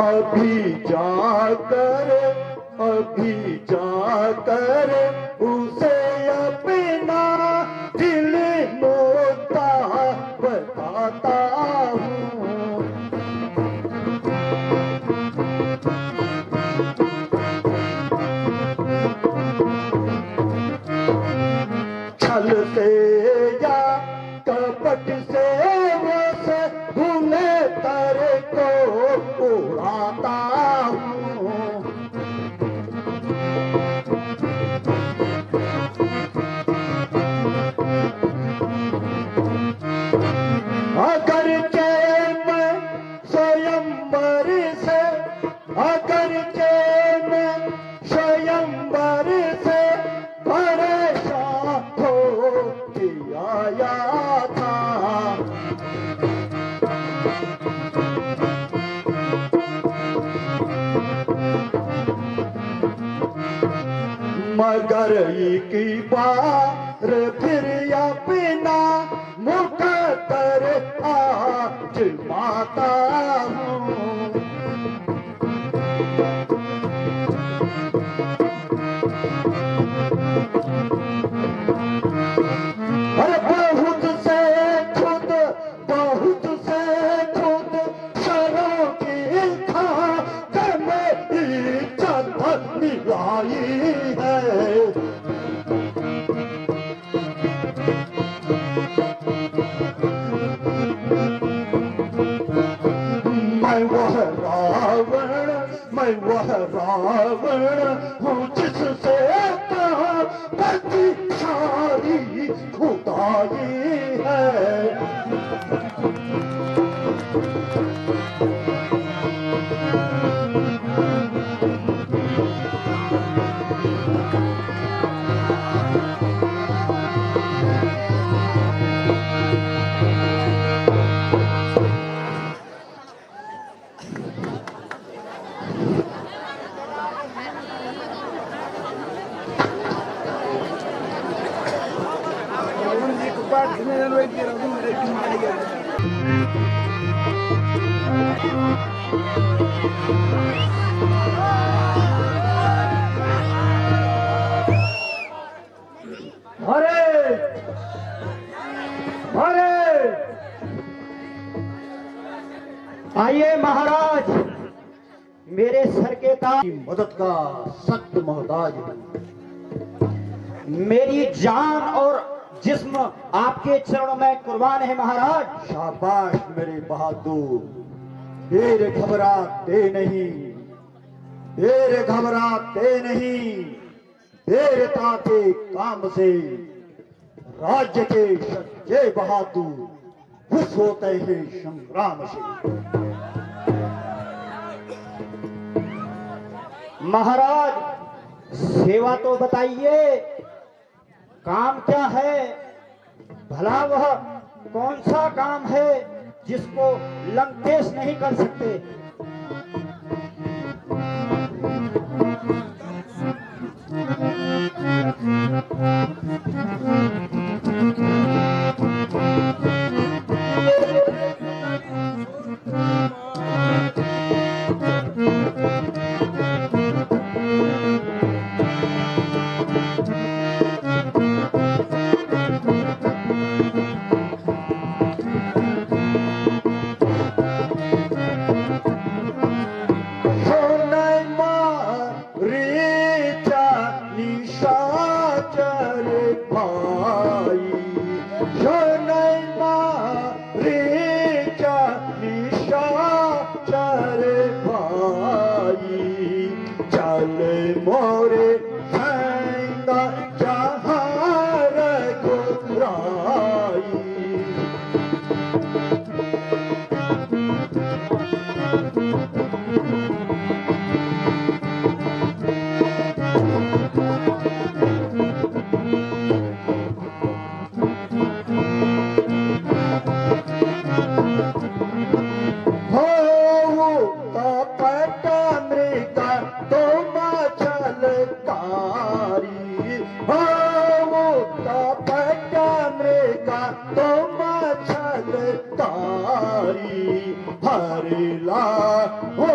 अभी जाकर उसे अपना दिल मोता बताता हूँ। छल से या कपट से वो से भूले तारे को उड़ाता हूँ। अगर के मैं स्वयंवर से, अगर के मैं स्वयंवर से परेशान हो के आया था, मगर एक बार फिर अपना मुकद्दर आजमाता हूँ। अरे बहुत से खुद शरों की था मेरी इज्जत निभाई है। मैं वह रावण हूँ जिससे कहा बची सारी खुदाई है। आइए महाराज, मेरे सर के ताज की मदद का सख्त मोहताज हूं। मेरी जान और जिस्म आपके चरणों में कुर्बान है महाराज। शाबाश मेरे बहादुर, देर घबराते नहीं, देर घबराते नहीं। देरता के काम से राज्य के सच्चे बहादुर खुश होते हैं संग्राम से। महाराज सेवा तो बताइए, काम क्या है? भला वह कौन सा काम है जिसको लंकेश नहीं कर सकते? हरिला हो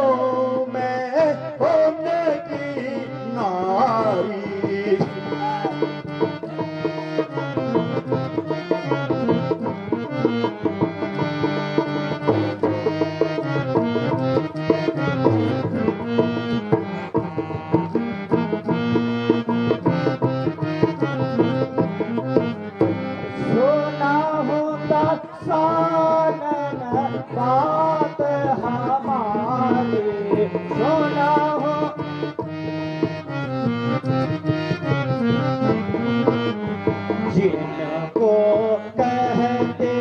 बात हमारी सुना हो। जिनको कहते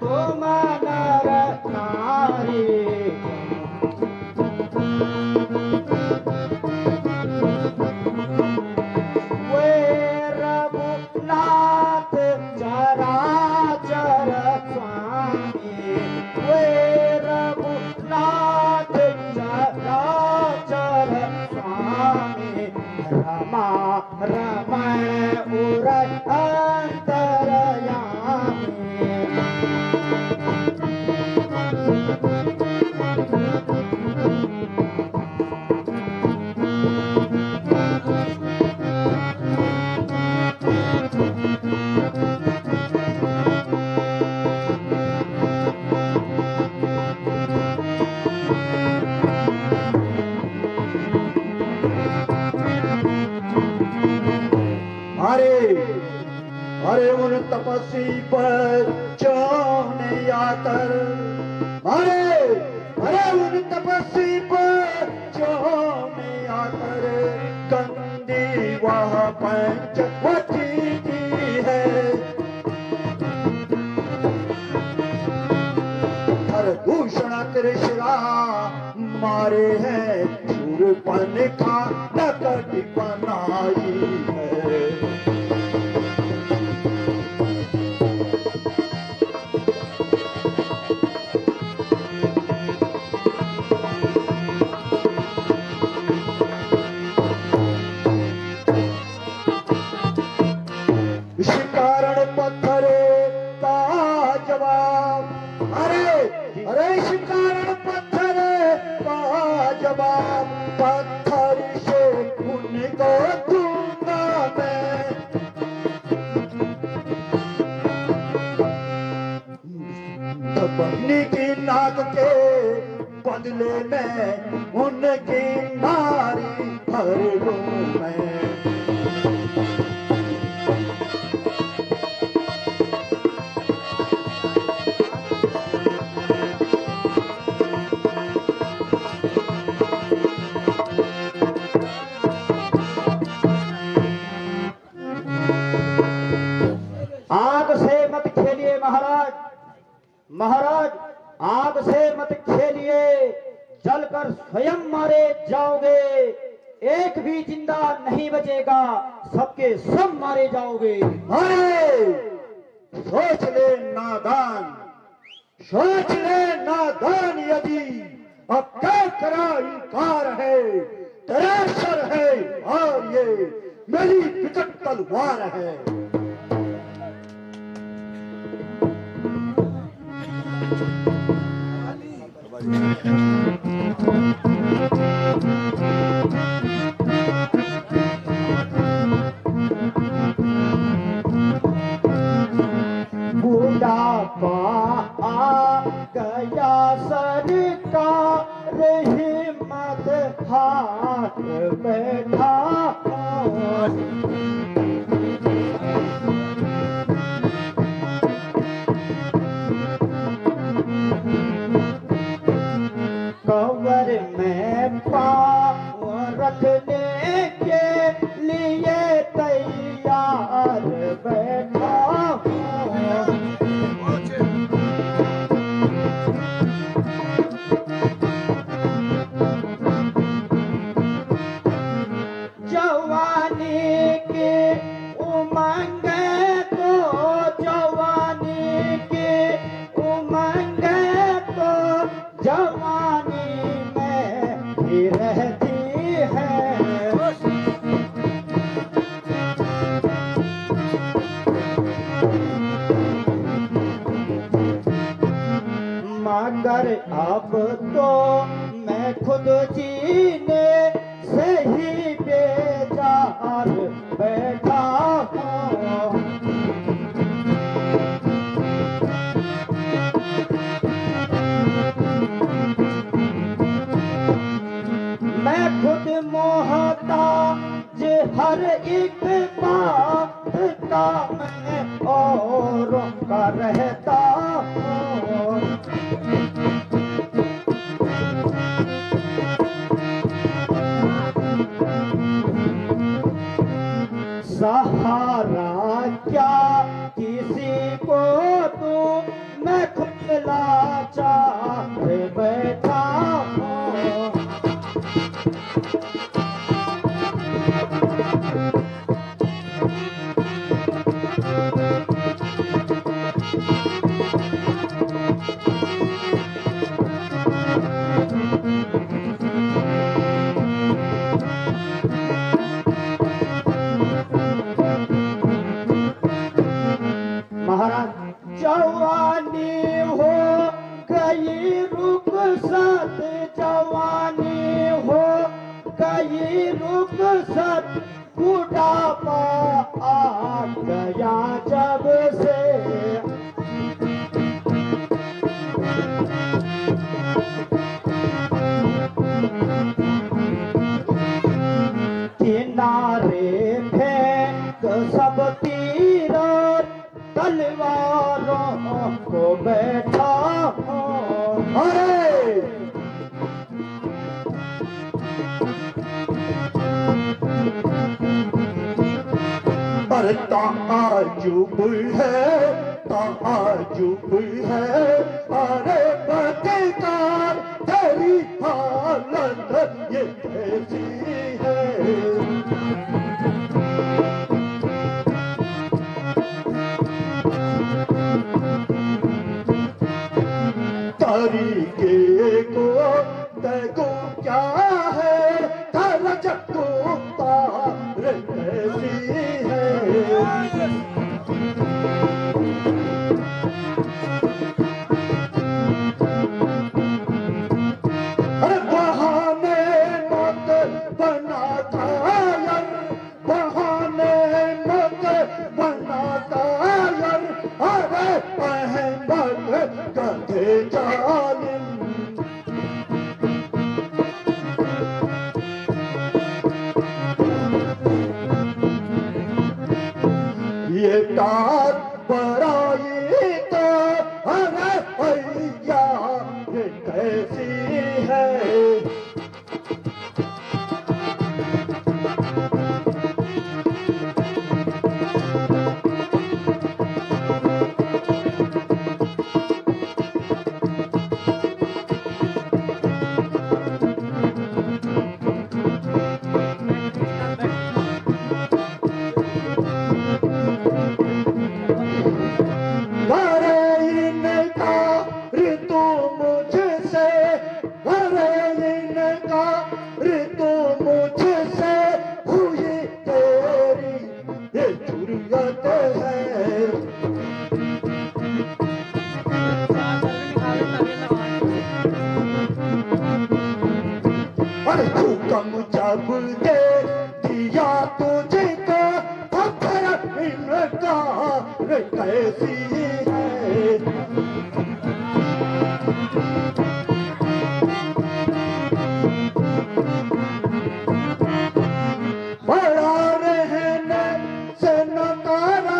तुम नर नारी, वे रघुनाथ चराचर स्वामी, वे रघुनाथ चराचर स्वामी, रमा रमण उर अंतरयामी। अरे अरे उन तपस्वी पर चौने यातर, अरे अरे उन तपस्वी पर चौने यातर, कंदी वह पंचवटी की है। हर दूषण त्रिशरा मारे हैं, शूरपन का नकट बनाई है। इस कारण पत्थरे का जवाब, अरे अरे इस कारण पत्थरे का जवाब, पत्थर से उनको दूंगा मैं। बहनी की नाक के बदले में उनकी नारी भर लूं मैं। आग से मत खेलिए महाराज, महाराज आग से मत खेलिए, जलकर स्वयं मारे जाओगे। एक भी जिंदा नहीं बचेगा, सबके सब मारे जाओगे। अरे सोच ले नादान, सोच ले नादान, यदि अब क्या करा इनकार है, तेरा सर है और ये मेरी विकट तलवार है। बुढ़ापा आ गया सरकार, हिम्मत हाथ बैठा। कवर में पाँव रखने के लिए तैयार बैठा हूँ। जवानी की उमंग तो, जवानी की उमंग तो जवानी में ही रहती है। मगर अब तो मैं खुद जीने से ही बेजार बैठा हूँ। मैं खुद मोहताज हर एक बात का, मैं औरों का रहता हूँ। रुखसत जवानी हो गई रुखसत बुढ़ापा आ गया जब से किनारे फेंक सब तीर तलवारों को बैठा हूँ। अरे अरे ताजुब है ताजुब है अरे बदकार तेरी हालत ये कैसी है तरीके को देखो क्या है तरज को तार कैसी है अरे बहाने मत बना कायर बहाने मत बना कायर अरे अहमद गधे जालिम ये तात बराई तो अरे भैया ये कैसी है अरे हुक्म जब दे दिया तुझे को पत्थर इनका कैसी है बड़ा रहने से नकारा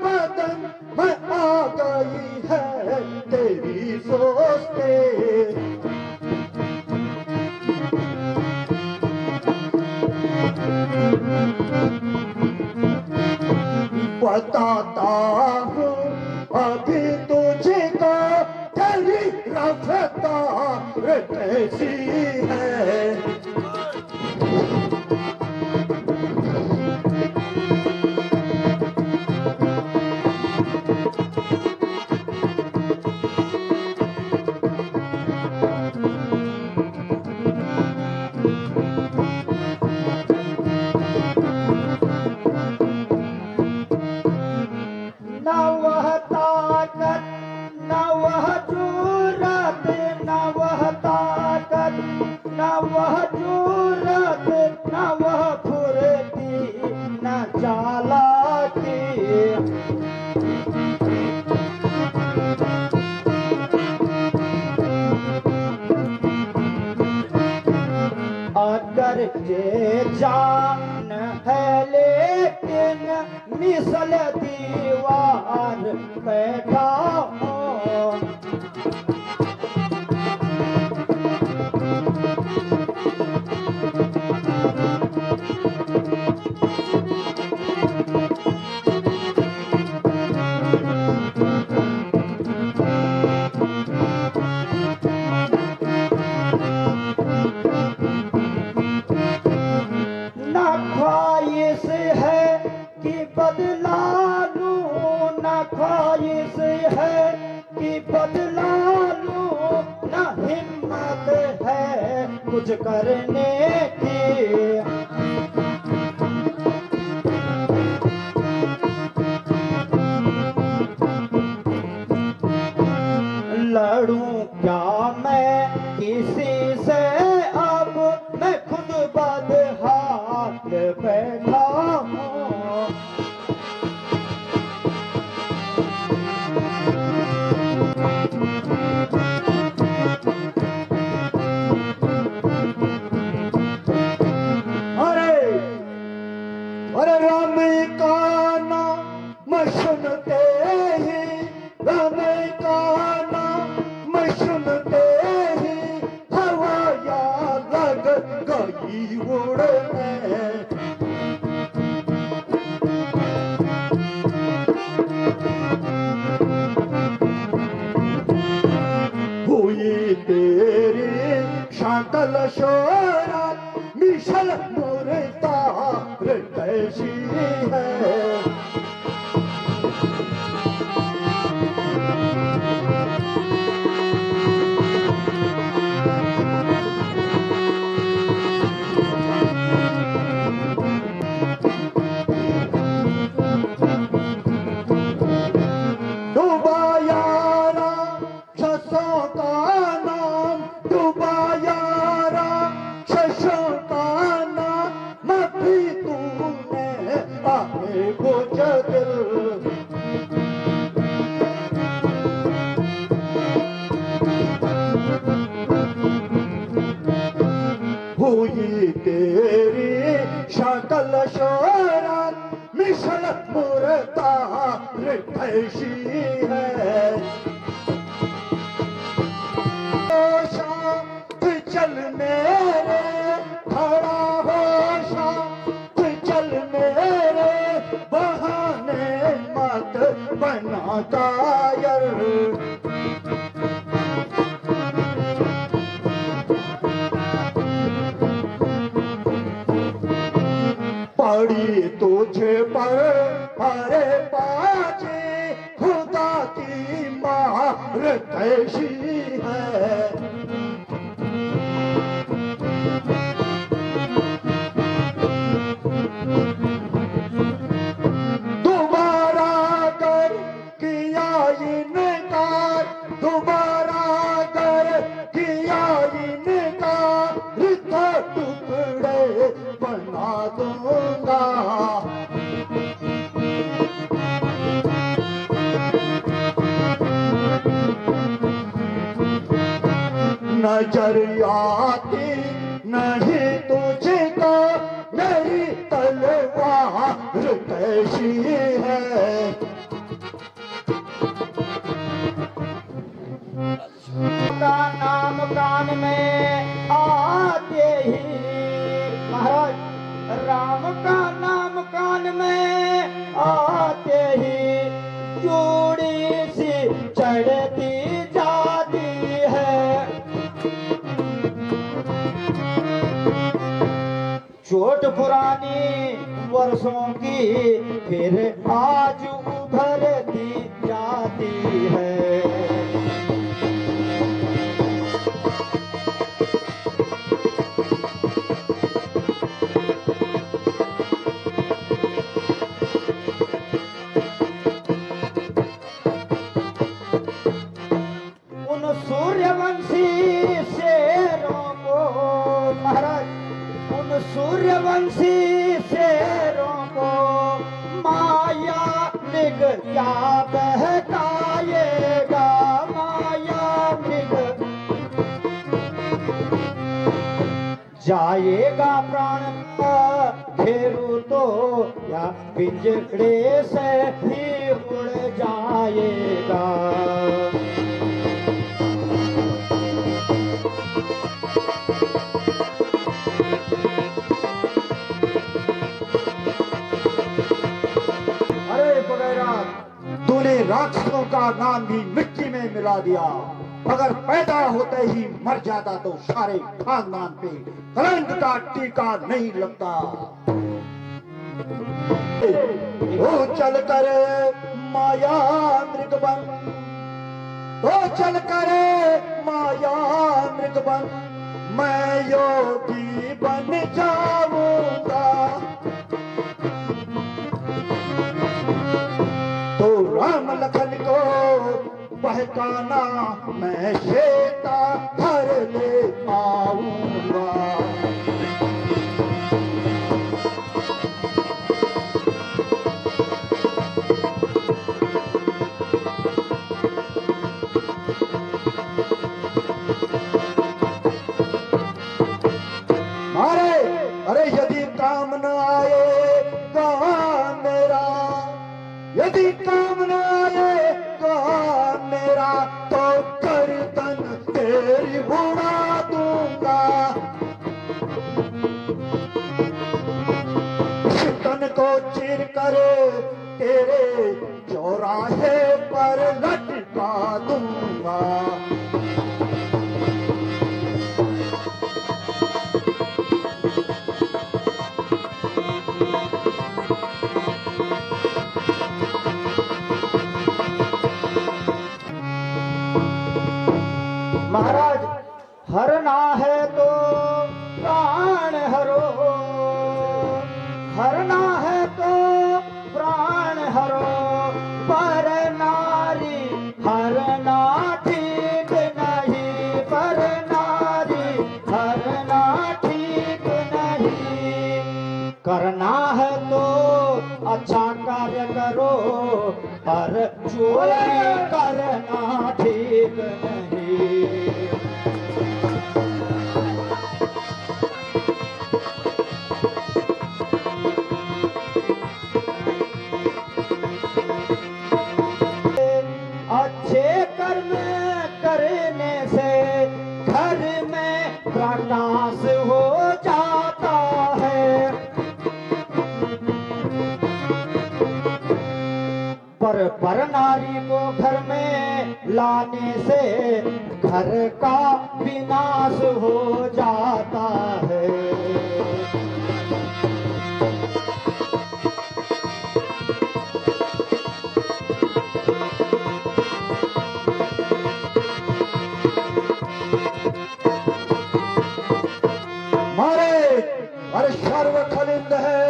बदन में आ गई है तेरी सोचते बताता हूँ अभी तुझे को तेरी रफ्तार कैसी है न वह ताकत न वह जुर्रत न वह ताकत न वह जुर्रत न वह फुर्ती न चालाकी अगर ये जान है लेकिन मिसल दीवार बैठा हूँ न ख्वाहिश है कि बदला लूं न ख्वाहिश है कि बदला लूं न हिम्मत है कुछ करने की लड़ूं क्या मैं किसी से अब मैं खुद बदहाल बैठा हूँ। अरे राम का नाम सुनते ही, राम का नाम सुनते ही हवा याद लग गई उड़ने। हुई तेरी शांतल शोरात मिशल मुरता कैसी है। डूबा यारा शशों का नाम, डूबा यारा शशों का नाम, भी तूने आए बुझ दिल। हुई तेरी शक्ल शोहरत मिसल मुरता कैसी है। चल मेरे खड़ा हो शाम, चल मेरे बहाने मत बना कायर। पड़ी तुझे पर अरे पाचे खुदा की मार कैसी है। दोबारा कर किया इनकार, दोबारा कर किया इनकार, रिश्ता टुकड़े बना दूंगा। नजर आती नहीं तुझको मेरी तलवार कैसी है। का नाम कान में आते ही महाराज, राम का नाम कान में आते ही चूड़ी सी चढ़ती जाती है। चोट पुरानी वर्षों की फिर आज उभरती जाती है। सूर्यवंशी शेरों को महाराज, उन सूर्यवंशी शेरों को माया मृग क्या बहकाएगा, माया मृग जाएगा प्राण घेरू तो या पिंजड़े से ही उड़ जाएगा। तूने राक्षसों का नाम भी मिट्टी में मिला दिया। अगर पैदा होते ही मर जाता तो सारे खानदान पे कलंक का टीका नहीं लगता। वो चल कर माया मृग बन, वो चल कर माया मृग बन, मैं योगी बन जाऊंगा। तो राम लखन को बहकाना मैं श्वेता हर ले आऊंगा। मारे अरे यदि काम न आएगा मेरा, यदि काम न आएगा मेरा, तो गर्दन तेरी उड़ा दूंगा। तन को चीर कर तेरे चौराहे पर लटका दूंगा। महाराज, हरना है तो प्राण हरो, हरना है तो प्राण हरो, पर नारी हरना ठीक नहीं, पर नारी हरना ठीक नहीं। करना है तो अच्छा कार्य करो, पर चोरी करना ठीक नहीं। अच्छे कर्म करने से घर में प्रकाश हो जाता है, पर नारी को घर में लाने से घर का विनाश हो जाता है। मारे अरे सर्व खलिंद है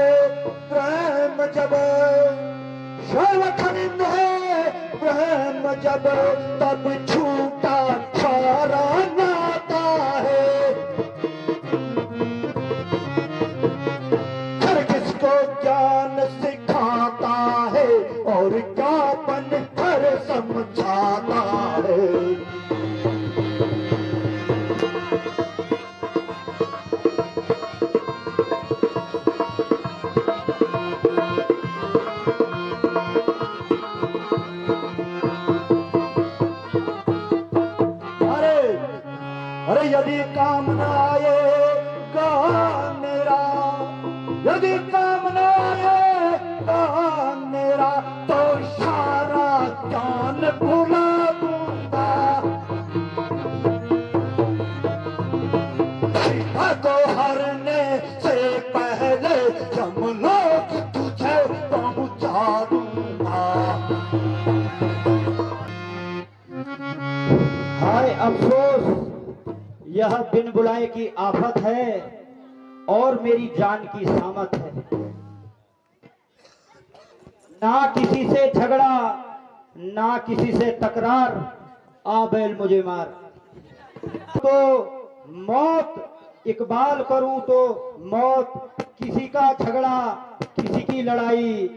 प्रेम जब, सर्व खलिंद है प्रेम जब, तब छूटा सारा नाता है। हर किसको ज्ञान सिखाता है और ज्ञापन हर समझाता है। अरे यदि काम न आएगा मेरा, यदि काम न आएगा मेरा, तो सारा ज्ञान भुला दूंगा। सीता को हरने से पहले यमलोक तुझे पहुंचा दूंगा। हाय अफसोस, यह बिन बुलाए की आफत है और मेरी जान की सामत है। ना किसी से झगड़ा, ना किसी से तकरार, आ बैल मुझे मार। तो मौत इकबाल करूं तो मौत, किसी का झगड़ा किसी की लड़ाई,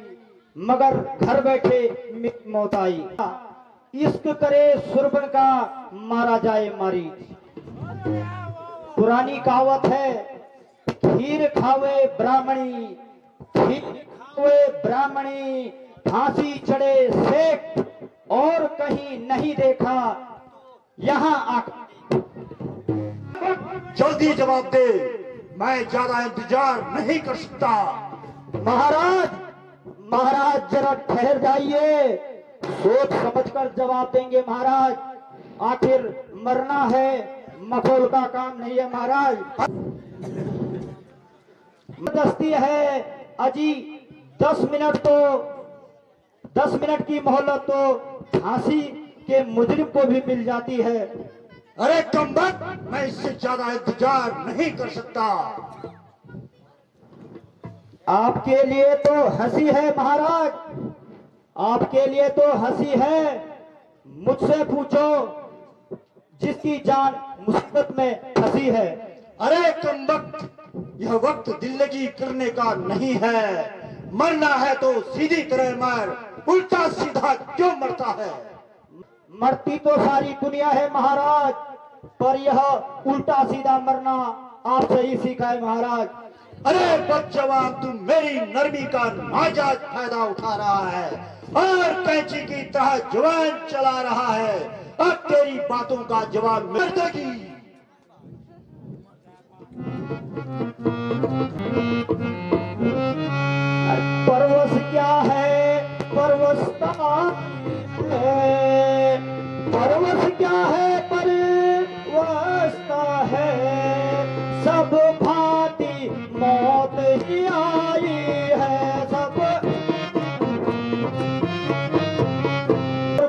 मगर घर बैठे मेरी मौत आई। इश्क करे सुरबन का मारा जाए मारी। पुरानी कहावत है, खीर खावे ब्राह्मणी, खीर खावे ब्राह्मणी, फांसी चढ़े सेठ, और कहीं नहीं देखा यहाँ आकर। जल्दी जवाब दे, मैं ज्यादा इंतजार नहीं कर सकता। महाराज, महाराज जरा ठहर जाइए, सोच समझकर जवाब देंगे महाराज। आखिर मरना है, मखौल का काम नहीं है महाराज। दस्ती है अजी, 10 मिनट की मोहलत तो फांसी के मुजरिम को भी मिल जाती है। अरे कमबख्त, मैं इससे ज्यादा इंतजार नहीं कर सकता। आपके लिए तो हंसी है महाराज, आपके लिए तो हंसी है। मुझसे पूछो, जिसकी जान मुसीबत में फंसी है। अरे कम वक्त, यह वक्त जिंदगी करने का नहीं है। मरना है तो सीधी तरह मर, उल्टा सीधा क्यों मरता है? मरती तो सारी दुनिया है महाराज, पर यह उल्टा सीधा मरना आपसे ही सीखा है महाराज। अरे बदजवान, तू मेरी नरमी का नाजायज फायदा उठा रहा है और कैंची की तरह जुबान चला रहा है। अब तेरी बातों का जवाब मिल देगी। परवश क्या है परवशता है, परवश क्या है परवशता है, सब भांति मौत ही आई है। सब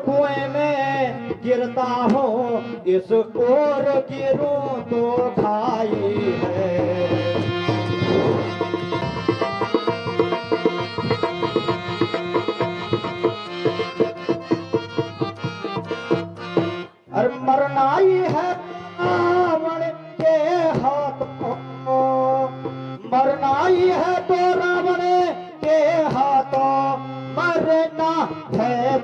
कुएं में गिरता हूँ, इस ओर गिरूं तो खाई है। और मरना ही है रावण के हाथों, मरना ही है तो रावण के हाथों, मरना है